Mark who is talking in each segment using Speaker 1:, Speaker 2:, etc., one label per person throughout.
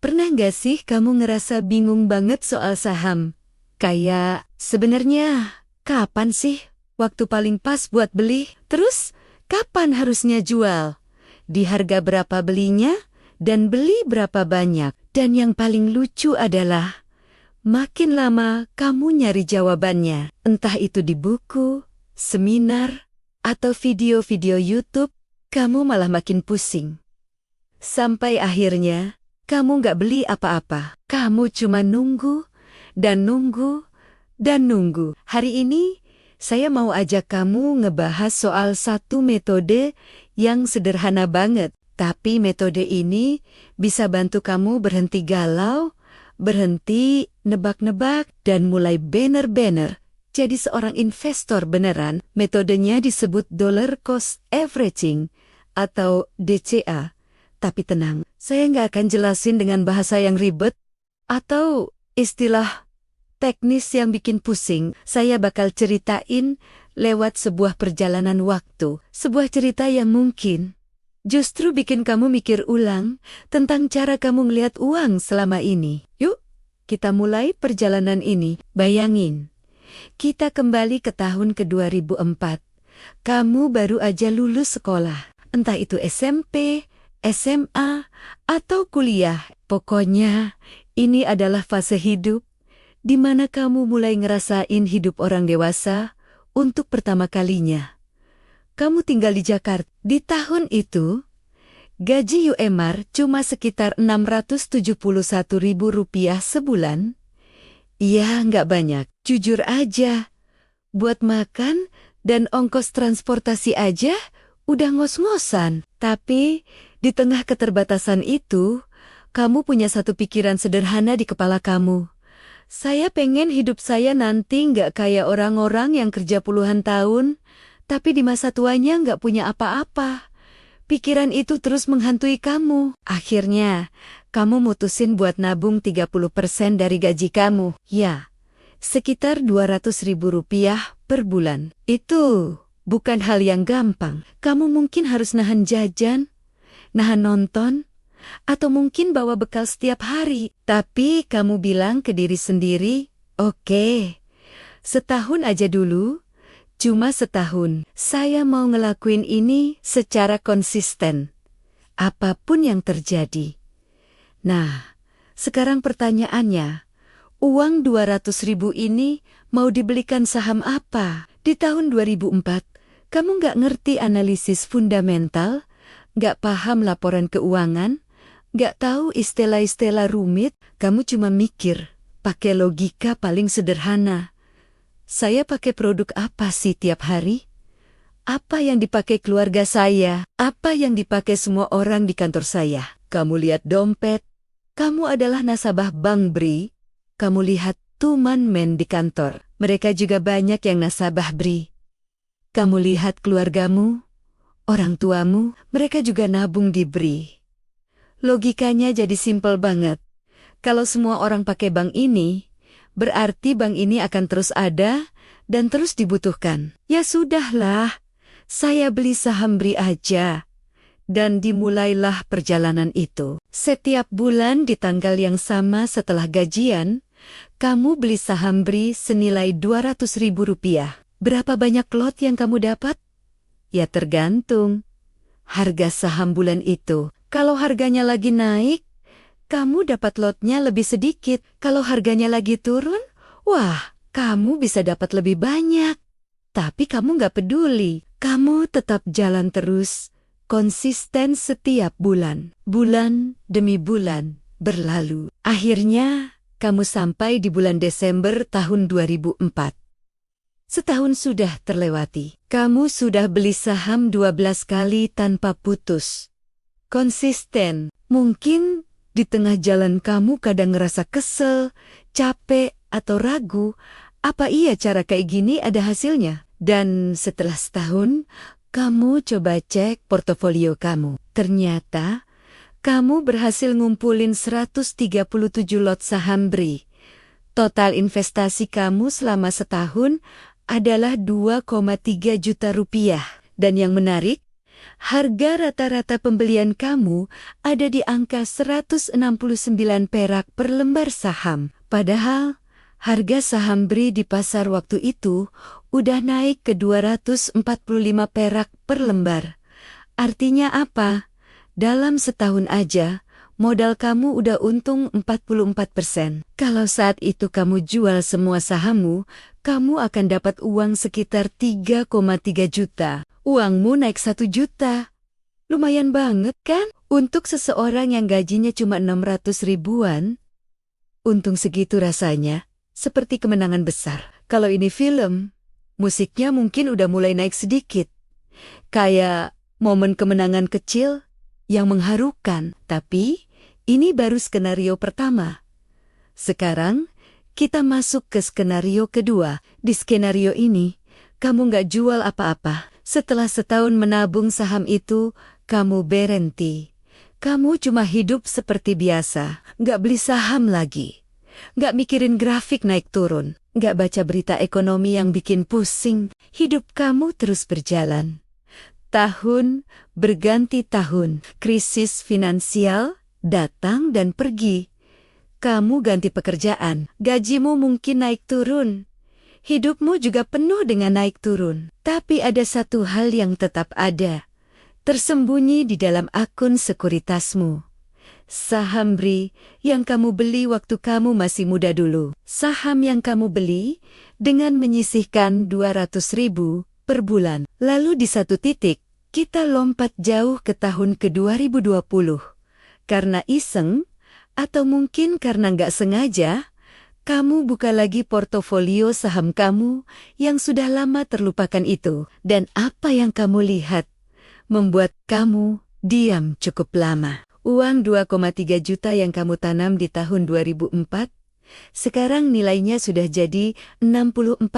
Speaker 1: Pernah nggak sih kamu ngerasa bingung banget soal saham? Kayak, sebenarnya, kapan sih waktu paling pas buat beli? Terus, kapan harusnya jual? Di harga berapa belinya? Dan beli berapa banyak? Dan yang paling lucu adalah, makin lama kamu nyari jawabannya. Entah itu di buku, seminar, atau video-video YouTube, kamu malah makin pusing. Sampai akhirnya, kamu nggak beli apa-apa. Kamu cuma nunggu, dan nunggu, dan nunggu. Hari ini, saya mau ajak kamu ngebahas soal satu metode yang sederhana banget. Tapi metode ini bisa bantu kamu berhenti galau, berhenti nebak-nebak, dan mulai bener-bener jadi seorang investor beneran. Metodenya disebut Dollar Cost Averaging atau DCA. Tapi tenang, saya nggak akan jelasin dengan bahasa yang ribet atau istilah teknis yang bikin pusing. Saya bakal ceritain lewat sebuah perjalanan waktu, sebuah cerita yang mungkin justru bikin kamu mikir ulang tentang cara kamu ngeliat uang selama ini. Yuk, kita mulai perjalanan ini. Bayangin, kita kembali ke tahun ke-2004. Kamu baru aja lulus sekolah, entah itu SMP, SMA, atau kuliah. Pokoknya, ini adalah fase hidup di mana kamu mulai ngerasain hidup orang dewasa untuk pertama kalinya. Kamu tinggal di Jakarta. Di tahun itu, gaji UMR cuma sekitar Rp671.000 sebulan. Iya, nggak banyak. Jujur aja, buat makan dan ongkos transportasi aja udah ngos-ngosan. Tapi, di tengah keterbatasan itu, kamu punya satu pikiran sederhana di kepala kamu. Saya pengen hidup saya nanti nggak kayak orang-orang yang kerja puluhan tahun, tapi di masa tuanya nggak punya apa-apa. Pikiran itu terus menghantui kamu. Akhirnya, kamu mutusin buat nabung 30% dari gaji kamu. Ya, sekitar Rp200.000 per bulan. Itu bukan hal yang gampang. Kamu mungkin harus nahan jajan, nahan nonton, atau mungkin bawa bekal setiap hari. Tapi kamu bilang ke diri sendiri, oke, setahun aja dulu, cuma setahun. Saya mau ngelakuin ini secara konsisten, apapun yang terjadi. Nah, sekarang pertanyaannya, uang 200.000 ini mau dibelikan saham apa? Di tahun 2004, kamu nggak ngerti analisis fundamental, nggak paham laporan keuangan, nggak tahu istilah-istilah rumit, kamu cuma mikir, pakai logika paling sederhana. Saya pakai produk apa sih tiap hari? Apa yang dipakai keluarga saya? Apa yang dipakai semua orang di kantor saya? Kamu lihat dompet, kamu adalah nasabah Bank BRI, kamu lihat tuman men di kantor, mereka juga banyak yang nasabah BRI. Kamu lihat keluargamu, orang tuamu, mereka juga nabung di BRI. Logikanya jadi simpel banget. Kalau semua orang pakai bank ini, berarti bank ini akan terus ada dan terus dibutuhkan. Ya sudahlah, saya beli saham BRI aja. Dan dimulailah perjalanan itu. Setiap bulan di tanggal yang sama setelah gajian, kamu beli saham BRI senilai Rp200.000. Berapa banyak lot yang kamu dapat? Ya tergantung harga saham bulan itu. Kalau harganya lagi naik, kamu dapat lotnya lebih sedikit. Kalau harganya lagi turun, wah, kamu bisa dapat lebih banyak. Tapi kamu nggak peduli. Kamu tetap jalan terus, konsisten setiap bulan. Bulan demi bulan berlalu. Akhirnya, kamu sampai di bulan Desember tahun 2004. Setahun sudah terlewati. Kamu sudah beli saham 12 kali tanpa putus. Konsisten. Mungkin di tengah jalan kamu kadang ngerasa kesel, capek, atau ragu. Apa iya cara kayak gini ada hasilnya? Dan setelah setahun, kamu coba cek portofolio kamu. Ternyata, kamu berhasil ngumpulin 137 lot saham BRI. Total investasi kamu selama setahun adalah Rp2,3 juta. Dan yang menarik, Harga rata-rata pembelian kamu ada di angka 169 perak per lembar saham. Padahal, harga saham BRI di pasar waktu itu udah naik ke 245 perak per lembar. Artinya apa? Dalam setahun aja, modal kamu udah untung 44%. Kalau saat itu kamu jual semua sahammu, kamu akan dapat uang sekitar 3,3 juta. Uangmu naik 1 juta. Lumayan banget kan? Untuk seseorang yang gajinya cuma 600 ribuan, untung segitu rasanya, seperti kemenangan besar. Kalau ini film, musiknya mungkin udah mulai naik sedikit. Kayak momen kemenangan kecil yang mengharukan. Tapi, ini baru skenario pertama. Sekarang, kita masuk ke skenario kedua. Di skenario ini, kamu nggak jual apa-apa. Setelah setahun menabung saham itu, kamu berhenti. Kamu cuma hidup seperti biasa, nggak beli saham lagi. Nggak mikirin grafik naik turun, nggak baca berita ekonomi yang bikin pusing. Hidup kamu terus berjalan. Tahun berganti tahun, krisis finansial datang dan pergi. Kamu ganti pekerjaan, gajimu mungkin naik turun. Hidupmu juga penuh dengan naik turun. Tapi ada satu hal yang tetap ada, tersembunyi di dalam akun sekuritasmu. Saham BRI yang kamu beli waktu kamu masih muda dulu. Saham yang kamu beli dengan menyisihkan 200 ribu per bulan. Lalu di satu titik, kita lompat jauh ke tahun ke 2020. Karena iseng, atau mungkin karena nggak sengaja, kamu buka lagi portofolio saham kamu yang sudah lama terlupakan itu. Dan apa yang kamu lihat membuat kamu diam cukup lama. Uang 2,3 juta yang kamu tanam di tahun 2004, sekarang nilainya sudah jadi 64,6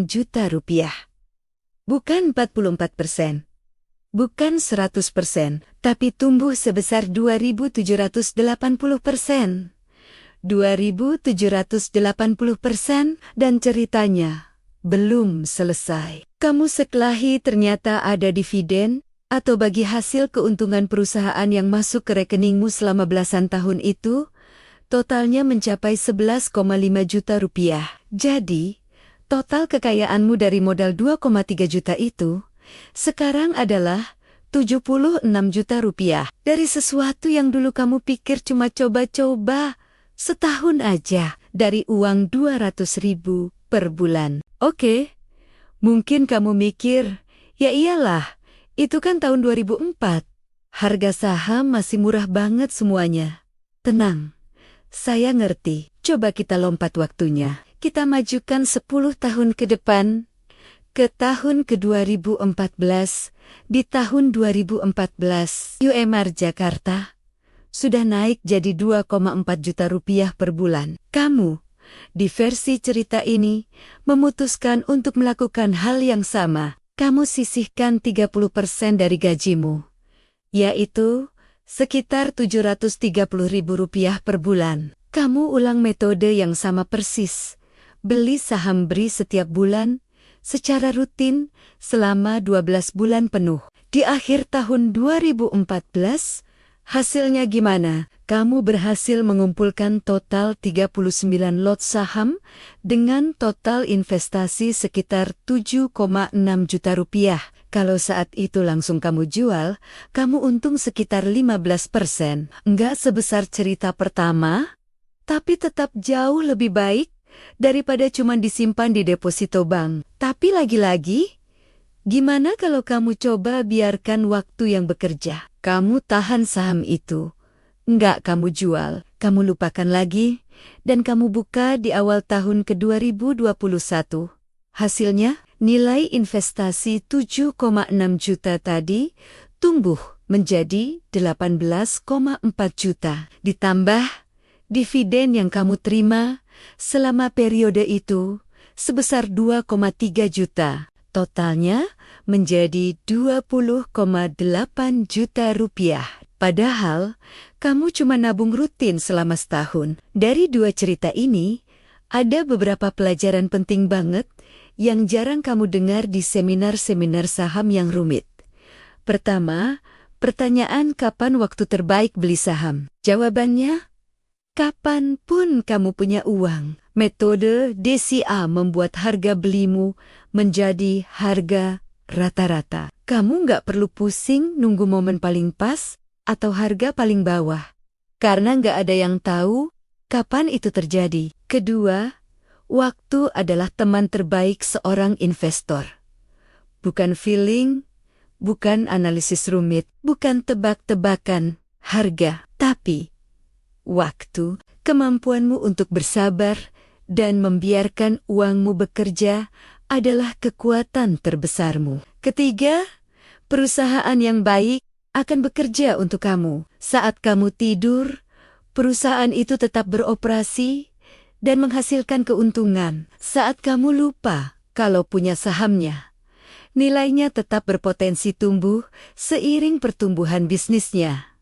Speaker 1: juta rupiah. Bukan 44%, bukan 100%, tapi tumbuh sebesar 2.780%. 2.780%, dan ceritanya belum selesai. Kamu sekelahi ternyata ada dividen atau bagi hasil keuntungan perusahaan yang masuk ke rekeningmu selama belasan tahun itu, totalnya mencapai 11,5 juta rupiah. Jadi, total kekayaanmu dari modal 2,3 juta itu, sekarang adalah 76 juta rupiah. Dari sesuatu yang dulu kamu pikir cuma coba-coba, setahun aja, dari uang 200 ribu per bulan. Oke, mungkin kamu mikir, ya iyalah, itu kan tahun 2004. Harga saham masih murah banget semuanya. Tenang, saya ngerti. Coba kita lompat waktunya. Kita majukan 10 tahun ke depan, ke tahun ke 2014. Di tahun 2014, UMR Jakarta sudah naik jadi 2,4 juta rupiah per bulan. Kamu, di versi cerita ini, memutuskan untuk melakukan hal yang sama. Kamu sisihkan 30% dari gajimu, yaitu sekitar 730 ribu rupiah per bulan. Kamu ulang metode yang sama persis. Beli saham BRI setiap bulan, secara rutin selama 12 bulan penuh. Di akhir tahun 2014, hasilnya gimana? Kamu berhasil mengumpulkan total 39 lot saham dengan total investasi sekitar 7,6 juta rupiah. Kalau saat itu langsung kamu jual, kamu untung sekitar 15%. Enggak sebesar cerita pertama, tapi tetap jauh lebih baik daripada cuma disimpan di deposito bank. Tapi lagi-lagi, gimana kalau kamu coba biarkan waktu yang bekerja? Kamu tahan saham itu. Enggak kamu jual, kamu lupakan lagi, dan kamu buka di awal tahun ke 2021. Hasilnya, nilai investasi 7,6 juta tadi tumbuh menjadi 18,4 juta. Ditambah dividen yang kamu terima selama periode itu sebesar 2,3 juta. Totalnya menjadi 20,8 juta rupiah. Padahal, kamu cuma nabung rutin selama setahun. Dari dua cerita ini, ada beberapa pelajaran penting banget yang jarang kamu dengar di seminar-seminar saham yang rumit. Pertama, pertanyaan kapan waktu terbaik beli saham? Jawabannya, kapanpun kamu punya uang. Metode DCA membuat harga belimu menjadi harga rata-rata. Kamu nggak perlu pusing nunggu momen paling pas atau harga paling bawah, karena nggak ada yang tahu kapan itu terjadi. Kedua, waktu adalah teman terbaik seorang investor. Bukan feeling, bukan analisis rumit, bukan tebak-tebakan harga, tapi waktu, kemampuanmu untuk bersabar dan membiarkan uangmu bekerja adalah kekuatan terbesarmu. Ketiga, perusahaan yang baik akan bekerja untuk kamu. Saat kamu tidur, perusahaan itu tetap beroperasi dan menghasilkan keuntungan. Saat kamu lupa kalau punya sahamnya, nilainya tetap berpotensi tumbuh seiring pertumbuhan bisnisnya.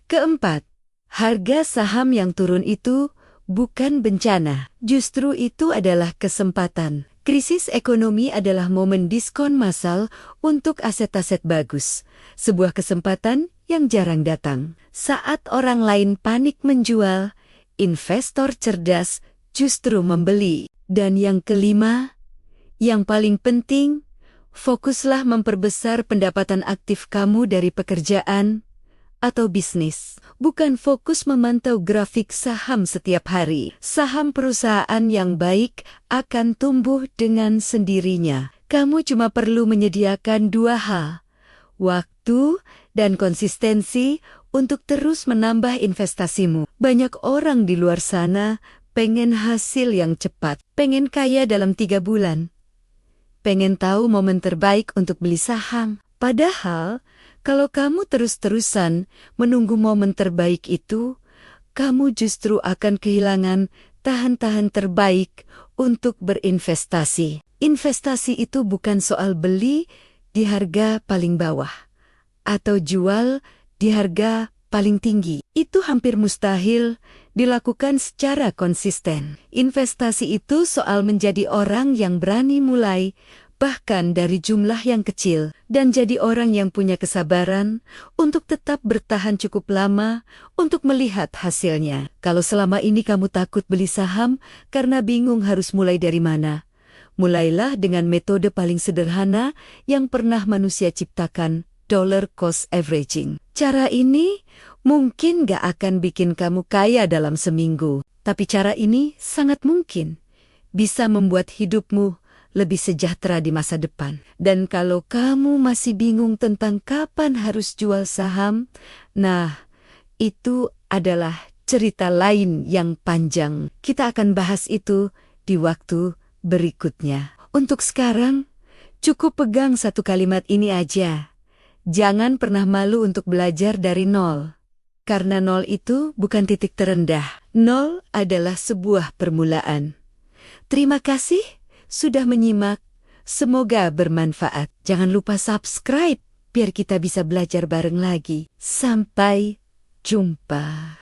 Speaker 1: Keempat, harga saham yang turun itu bukan bencana. Justru itu adalah kesempatan. Krisis ekonomi adalah momen diskon massal untuk aset-aset bagus. Sebuah kesempatan yang jarang datang. Saat orang lain panik menjual, investor cerdas justru membeli. Dan yang kelima, yang paling penting, fokuslah memperbesar pendapatan aktif kamu dari pekerjaan atau bisnis. Bukan fokus memantau grafik saham setiap hari. Saham perusahaan yang baik akan tumbuh dengan sendirinya. Kamu cuma perlu menyediakan dua hal, waktu dan konsistensi untuk terus menambah investasimu. Banyak orang di luar sana pengen hasil yang cepat, pengen kaya dalam 3 bulan, pengen tahu momen terbaik untuk beli saham. Padahal, kalau kamu terus-terusan menunggu momen terbaik itu, kamu justru akan kehilangan tahan-tahan terbaik untuk berinvestasi. Investasi itu bukan soal beli di harga paling bawah atau jual di harga paling tinggi. Itu hampir mustahil dilakukan secara konsisten. Investasi itu soal menjadi orang yang berani mulai, bahkan dari jumlah yang kecil, dan jadi orang yang punya kesabaran untuk tetap bertahan cukup lama untuk melihat hasilnya. Kalau selama ini kamu takut beli saham karena bingung harus mulai dari mana, mulailah dengan metode paling sederhana yang pernah manusia ciptakan, dollar cost averaging. Cara ini mungkin gak akan bikin kamu kaya dalam seminggu, tapi cara ini sangat mungkin bisa membuat hidupmu lebih sejahtera di masa depan. Dan kalau kamu masih bingung tentang kapan harus jual saham, nah, itu adalah cerita lain yang panjang. Kita akan bahas itu di waktu berikutnya. Untuk sekarang, cukup pegang satu kalimat ini aja. Jangan pernah malu untuk belajar dari nol. Karena nol itu bukan titik terendah. Nol adalah sebuah permulaan. Terima kasih sudah menyimak, semoga bermanfaat. Jangan lupa subscribe biar kita bisa belajar bareng lagi. Sampai jumpa.